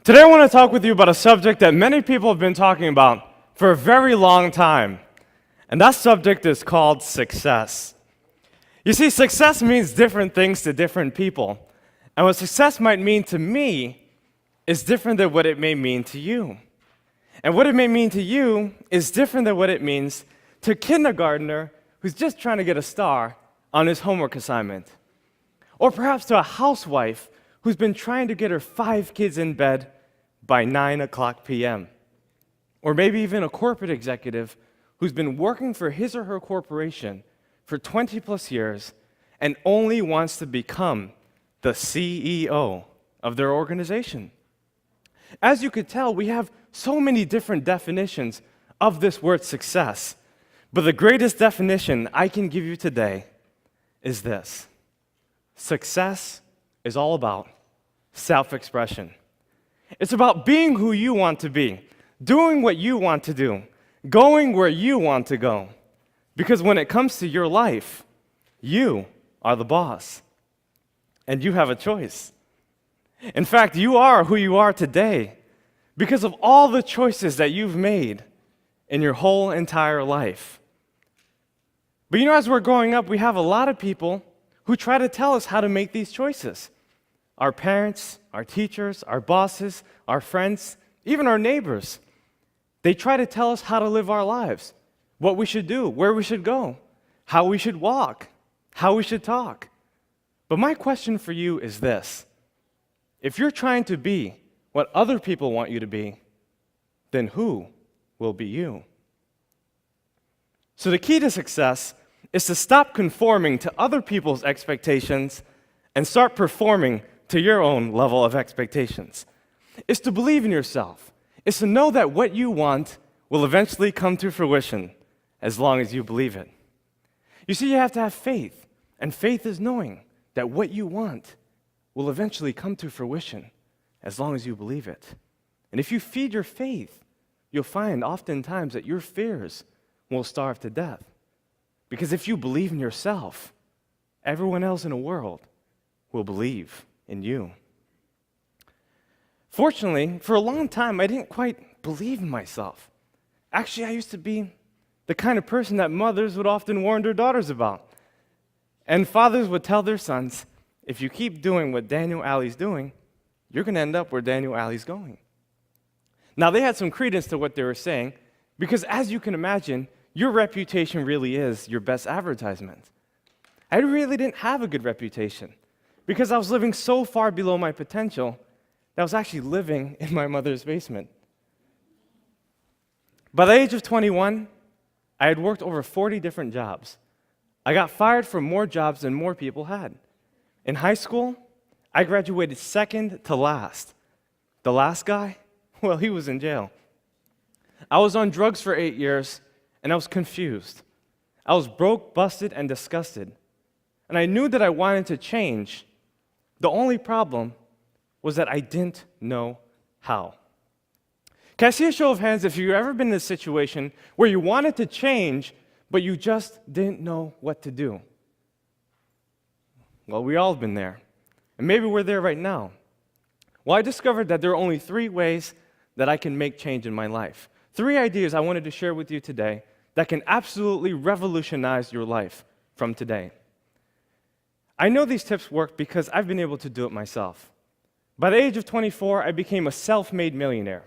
Today I want to talk with you about a subject that many people have been talking about for a very long time, and that subject is called success. You see, success means different things to different people, and what success might mean to me is different than what it may mean to you. And what it may mean to you is different than what it means to a kindergartner who's just trying to get a star on his homework assignment. Or perhaps to a housewife who's been trying to get her 5 kids in bed by 9:00 p.m. Or maybe even a corporate executive who's been working for his or her corporation for 20 plus years and only wants to become the CEO of their organization. As you could tell, we have so many different definitions of this word success, but the greatest definition I can give you today is this: success is all about self-expression. It's about being who you want to be, doing what you want to do, going where you want to go. Because when it comes to your life, you are the boss, and you have a choice. In fact, you are who you are today because of all the choices that you've made in your whole entire life. But as we're growing up, we have a lot of people who try to tell us how to make these choices. Our parents, our teachers, our bosses, our friends, even our neighbors. They try to tell us how to live our lives, what we should do, where we should go, how we should walk, how we should talk. But my question for you is this: if you're trying to be what other people want you to be, then who will be you? So the key to success is to stop conforming to other people's expectations and start performing to your own level of expectations. It's to believe in yourself. It's to know that what you want will eventually come to fruition as long as you believe it. You see, you have to have faith, and faith is knowing that what you want will eventually come to fruition as long as you believe it. And if you feed your faith, you'll find oftentimes that your fears will starve to death. Because if you believe in yourself, everyone else in the world will believe in you. Fortunately, for a long time, I didn't quite believe in myself. Actually, I used to be the kind of person that mothers would often warn their daughters about. And fathers would tell their sons, if you keep doing what Daniel Alley's doing, you're going to end up where Daniel Alley's going. Now, they had some credence to what they were saying, because as you can imagine, your reputation really is your best advertisement. I really didn't have a good reputation because I was living so far below my potential that I was actually living in my mother's basement. By the age of 21, I had worked over 40 different jobs. I got fired from more jobs than more people had. In high school, I graduated second to last. The last guy, well, he was in jail. I was on drugs for 8 years, and I was confused. I was broke, busted, and disgusted. And I knew that I wanted to change. The only problem was that I didn't know how. Can I see a show of hands if you've ever been in a situation where you wanted to change, but you just didn't know what to do? Well, we all have been there. And maybe we're there right now. Well, I discovered that there are only 3 ways that I can make change in my life. 3 ideas I wanted to share with you today that can absolutely revolutionize your life from today. I know these tips work because I've been able to do it myself. By the age of 24, I became a self-made millionaire.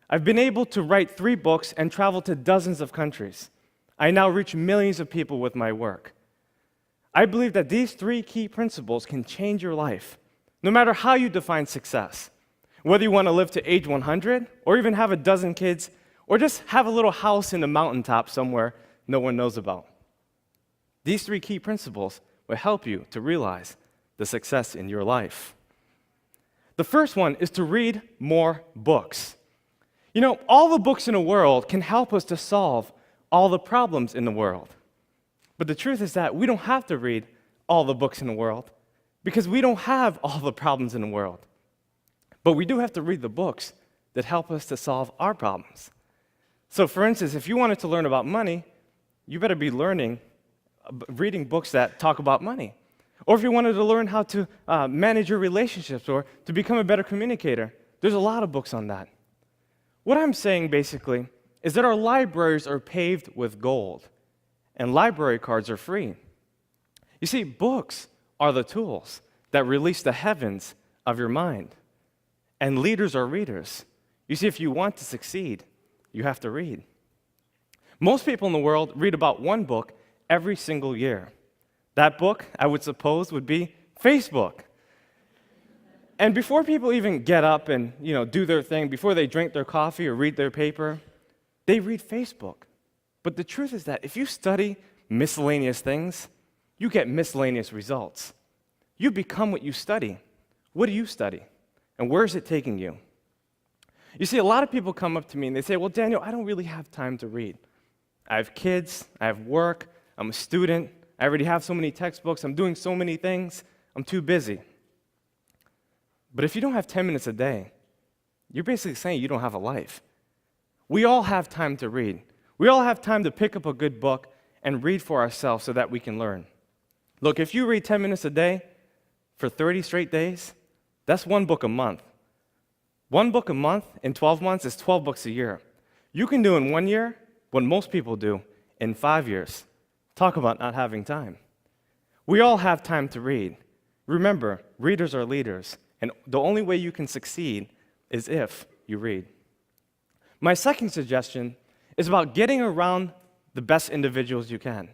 I've been able to write 3 books and travel to dozens of countries. I now reach millions of people with my work. I believe that these 3 key principles can change your life, no matter how you define success. Whether you want to live to age 100, or even have a dozen kids, or just have a little house in the mountaintop somewhere no one knows about. These 3 key principles will help you to realize the success in your life. The first one is to read more books. All the books in the world can help us to solve all the problems in the world. But the truth is that we don't have to read all the books in the world because we don't have all the problems in the world. But we do have to read the books that help us to solve our problems. So for instance, if you wanted to learn about money, you better be reading books that talk about money. Or if you wanted to learn how to manage your relationships or to become a better communicator, There's a lot of books on that. What I'm saying basically is that our libraries are paved with gold, and library cards are free. You see, books are the tools that release the heavens of your mind, and leaders are readers. You see, if you want to succeed, you have to read. Most people in the world read about one book every single year. That book, I would suppose, would be Facebook. And before people even get up and do their thing, before they drink their coffee or read their paper, they read Facebook. But the truth is that if you study miscellaneous things, you get miscellaneous results. You become what you study. What do you study? And where is it taking you? You see, a lot of people come up to me and they say, well, Daniel, I don't really have time to read. I have kids, I have work, I'm a student, I already have so many textbooks, I'm doing so many things, I'm too busy. But if you don't have 10 minutes a day, you're basically saying you don't have a life. We all have time to read. We all have time to pick up a good book and read for ourselves so that we can learn. Look, if you read 10 minutes a day for 30 straight days, that's one book a month. One book a month in 12 months is 12 books a year. You can do in 1 year what most people do in 5 years. Talk about not having time. We all have time to read. Remember, readers are leaders, and the only way you can succeed is if you read. My second suggestion is about getting around the best individuals you can.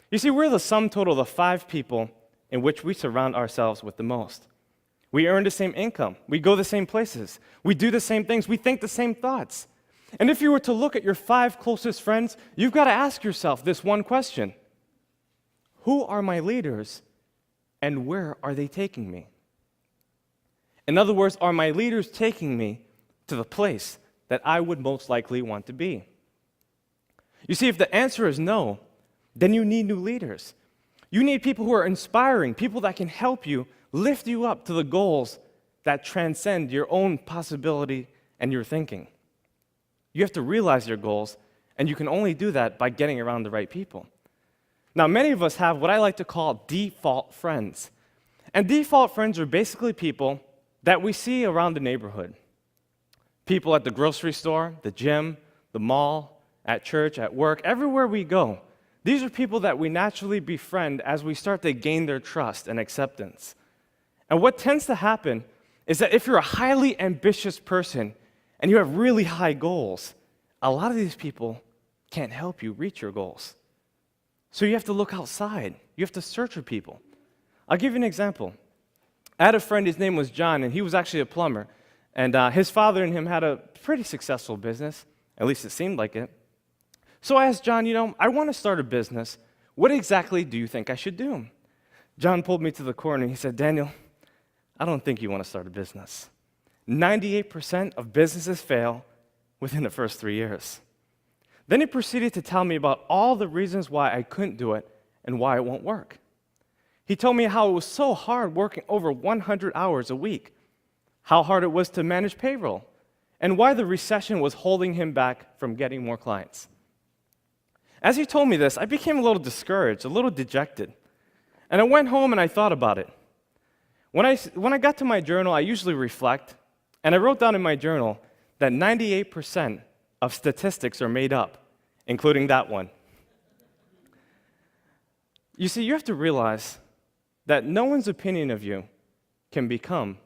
You see, we're the sum total of the 5 people in which we surround ourselves with the most. We earn the same income. We go the same places. We do the same things. We think the same thoughts. And if you were to look at your 5 closest friends, you've got to ask yourself this one question. Who are my leaders, and where are they taking me? In other words, are my leaders taking me to the place that I would most likely want to be? You see, if the answer is no, then you need new leaders. You need people who are inspiring, people that can help you, lift you up to the goals that transcend your own possibility and your thinking. You have to realize your goals, and you can only do that by getting around the right people. Now, many of us have what I like to call default friends. And default friends are basically people that we see around the neighborhood. People at the grocery store, the gym, the mall, at church, at work, everywhere we go. These are people that we naturally befriend as we start to gain their trust and acceptance. And what tends to happen is that if you're a highly ambitious person and you have really high goals, a lot of these people can't help you reach your goals. So you have to look outside. You have to search for people. I'll give you an example. I had a friend, his name was John, and he was actually a plumber. And his father and him had a pretty successful business, at least it seemed like it. So I asked John, I want to start a business. What exactly do you think I should do? John pulled me to the corner and he said, Daniel, I don't think you want to start a business. 98% of businesses fail within the first 3 years. Then he proceeded to tell me about all the reasons why I couldn't do it and why it won't work. He told me how it was so hard working over 100 hours a week, how hard it was to manage payroll, and why the recession was holding him back from getting more clients. As he told me this, I became a little discouraged, a little dejected. And I went home and I thought about it. When I got to my journal, I usually reflect, and I wrote down in my journal that 98% of statistics are made up, including that one. You see, you have to realize that no one's opinion of you can become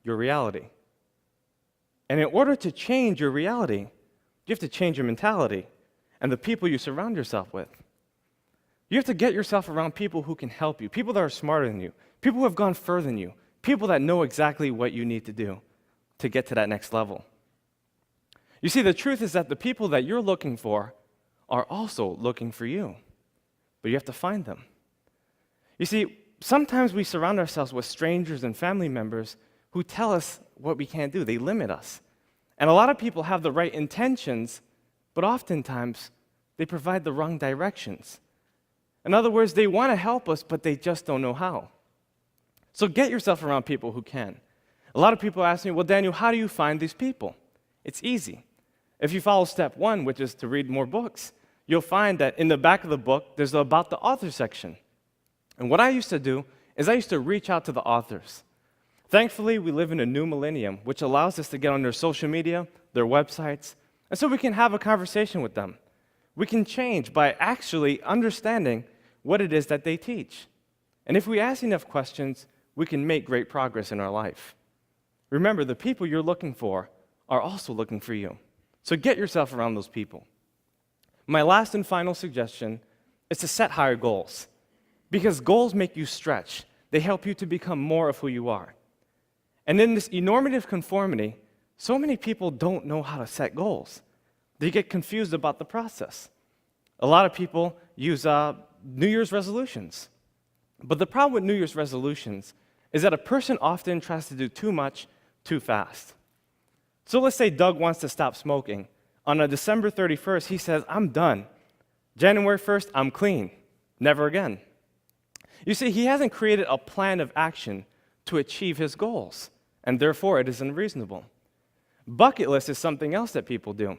your reality. And in order to change your reality, you have to change your mentality and the people you surround yourself with. You have to get yourself around people who can help you, people that are smarter than you, people who have gone further than you, people that know exactly what you need to do to get to that next level. You see, the truth is that the people that you're looking for are also looking for you, but you have to find them. You see, sometimes we surround ourselves with strangers and family members who tell us what we can't do. They limit us. And a lot of people have the right intentions, but oftentimes they provide the wrong directions. In other words, they want to help us, but they just don't know how. So get yourself around people who can. A lot of people ask me, well, Daniel, how do you find these people? It's easy. If you follow step 1, which is to read more books, you'll find that in the back of the book, there's the About the Author section. And what I used to do is I used to reach out to the authors. Thankfully, we live in a new millennium, which allows us to get on their social media, their websites, and so we can have a conversation with them. We can change by actually understanding what it is that they teach. And if we ask enough questions, we can make great progress in our life. Remember, the people you're looking for are also looking for you. So get yourself around those people. My last and final suggestion is to set higher goals. Because goals make you stretch. They help you to become more of who you are. And in this enormative conformity, so many people don't know how to set goals. They get confused about the process. A lot of people use New Year's resolutions. But the problem with New Year's resolutions is that a person often tries to do too much too fast. So let's say Doug wants to stop smoking. On a December 31st, he says, I'm done. January 1st, I'm clean. Never again. You see, he hasn't created a plan of action to achieve his goals, and therefore it is unreasonable. Bucket list is something else that people do.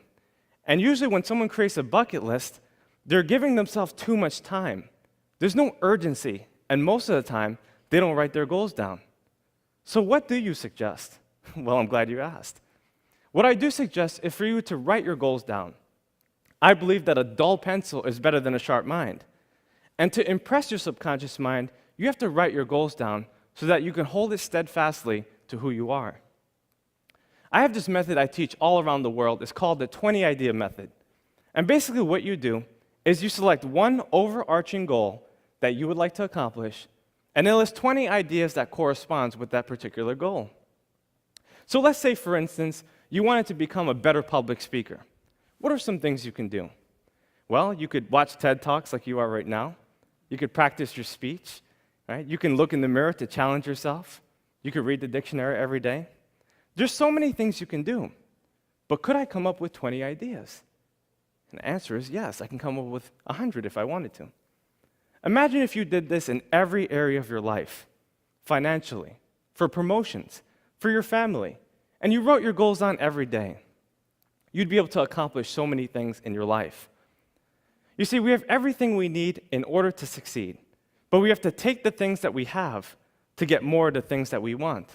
And usually when someone creates a bucket list, they're giving themselves too much time. There's no urgency, and most of the time, they don't write their goals down. So what do you suggest? Well, I'm glad you asked. What I do suggest is for you to write your goals down. I believe that a dull pencil is better than a sharp mind. And to impress your subconscious mind, you have to write your goals down so that you can hold it steadfastly to who you are. I have this method I teach all around the world. It's called the 20 idea method. And basically what you do is you select one overarching goal that you would like to accomplish, and then list 20 ideas that corresponds with that particular goal. So let's say, for instance, you wanted to become a better public speaker. What are some things you can do? Well, you could watch TED Talks like you are right now. You could practice your speech, right? You can look in the mirror to challenge yourself. You could read the dictionary every day. There's so many things you can do. But could I come up with 20 ideas? And the answer is yes, I can come up with 100 if I wanted to. Imagine if you did this in every area of your life, financially, for promotions, for your family, and you wrote your goals down every day. You'd be able to accomplish so many things in your life. You see, we have everything we need in order to succeed, but we have to take the things that we have to get more of the things that we want.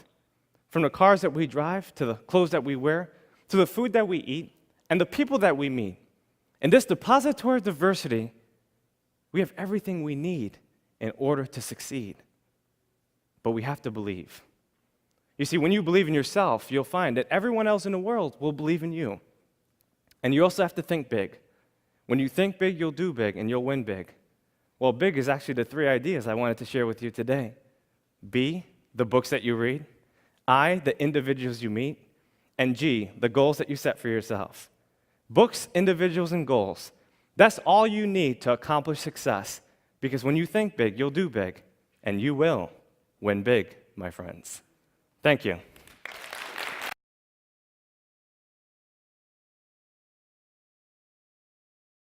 From the cars that we drive, to the clothes that we wear, to the food that we eat, and the people that we meet. In this depository of diversity, we have everything we need in order to succeed. But we have to believe. You see, when you believe in yourself, you'll find that everyone else in the world will believe in you. And you also have to think big. When you think big, you'll do big, and you'll win big. Well, big is actually the 3 ideas I wanted to share with you today. B, the books that you read. I, the individuals you meet. And G, the goals that you set for yourself. Books, individuals, and goals. That's all you need to accomplish success. Because when you think big, you'll do big. And you will win big, my friends. Thank you.